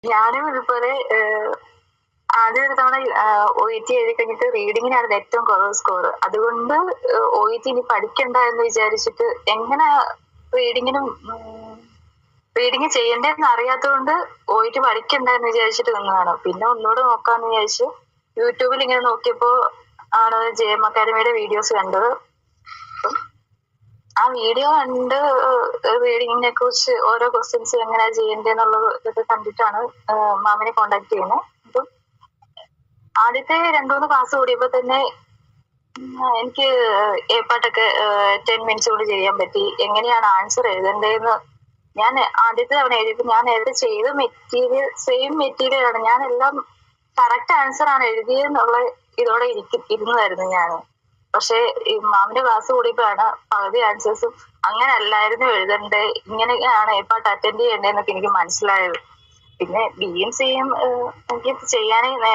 ഞാനും ഇതുപോലെ ആദ്യം ഒരു തവണ OET എഴുതി കഴിഞ്ഞിട്ട് റീഡിങ്ങിനായിരുന്നു ഏറ്റവും കുറവ് സ്കോർ. അതുകൊണ്ട് OET ഇനി പഠിക്കണ്ട എന്ന് വിചാരിച്ചിട്ട് എങ്ങനെ റീഡിങ് ചെയ്യണ്ടേന്ന് അറിയാത്തതുകൊണ്ട് OET പഠിക്കണ്ട എന്ന് വിചാരിച്ചിട്ട് നിന്നതാണ്. പിന്നെ ഒന്നുകൂടെ നോക്കാന്ന് വിചാരിച്ച് യൂട്യൂബിൽ ഇങ്ങനെ നോക്കിയപ്പോ ആണ് JM അക്കാദമിയുടെ വീഡിയോസ് കണ്ടത്. ആ വീഡിയോ കണ്ട് റീഡിങ്ങിനെ കുറിച്ച് ഓരോ ക്വസ്റ്റ്യൻസ് എങ്ങനെയാ ചെയ്യേണ്ടതെന്നുള്ളത് ഇതൊക്കെ കണ്ടിട്ടാണ് മാമിനെ കോണ്ടാക്ട് ചെയ്യുന്നത്. അപ്പം ആദ്യത്തെ 2-3 ക്ലാസ് കൂടിയപ്പോ തന്നെ എനിക്ക് ഏപ്പാട്ടൊക്കെ 10 മിനിറ്റ്സ് കൊണ്ട് ചെയ്യാൻ പറ്റി. എങ്ങനെയാണ് ആൻസർ എഴുതേണ്ടതെന്ന് ഞാൻ ആദ്യത്തെ തവണ എഴുതിയപ്പോ ഞാൻ നേരത്തെ ചെയ്ത സെയിം മെറ്റീരിയൽ ആണ്. ഞാൻ എല്ലാം കറക്റ്റ് ആൻസർ ആണ് എഴുതിയെന്നുള്ള ഇതോടെ ഇരുന്നതായിരുന്നു ഞാൻ. പക്ഷെ ഈ മാമിന്റെ ക്ലാസ് കൂടിയപ്പോഴാണ് പകുതി ആൻസേഴ്സും അങ്ങനെ അല്ലായിരുന്നു എഴുതണ്ടേ, ഇങ്ങനെയാണ് ഏപ്പാട്ട് അറ്റൻഡ് ചെയ്യണ്ടേന്നൊക്കെ എനിക്ക് മനസ്സിലായത്. പിന്നെ BM CM എനിക്ക് ചെയ്യാനേ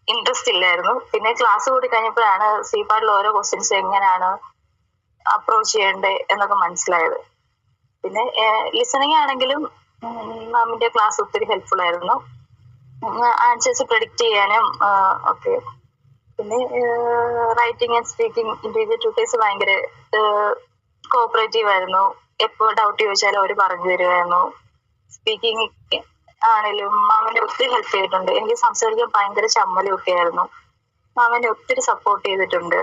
ഇൻട്രസ്റ്റ് ഇല്ലായിരുന്നു. പിന്നെ ക്ലാസ് കൂടി കഴിഞ്ഞപ്പോഴാണ് CPAT ഓരോ ക്വസ്റ്റ്യൻസ് എങ്ങനെയാണ് അപ്രോച്ച് ചെയ്യണ്ടേ എന്നൊക്കെ മനസ്സിലായത്. പിന്നെ ലിസണിങ് ആണെങ്കിലും മാമിന്റെ ക്ലാസ് ഒത്തിരി ഹെൽപ്ഫുൾ ആയിരുന്നു. ആൻസേഴ്സ് പ്രെഡിക്റ്റ് ചെയ്യാനും ഒക്കെ. പിന്നെ writing and speaking individual tutors ഭയങ്കര കോപ്പറേറ്റീവ് ആയിരുന്നു. എപ്പോ ഡൗട്ട് ചോദിച്ചാലും അവർ പറഞ്ഞു തരുമായിരുന്നു. സ്പീക്കിംഗ് ആണെങ്കിലും മാമനെ ഒത്തിരി ഹെൽപ്പ് ചെയ്തിട്ടുണ്ട്. എനിക്ക് സംസാരിക്കാൻ ഭയങ്കര ചമ്മലും ഒക്കെ ആയിരുന്നു. മാമനെ ഒത്തിരി സപ്പോർട്ട് ചെയ്തിട്ടുണ്ട്.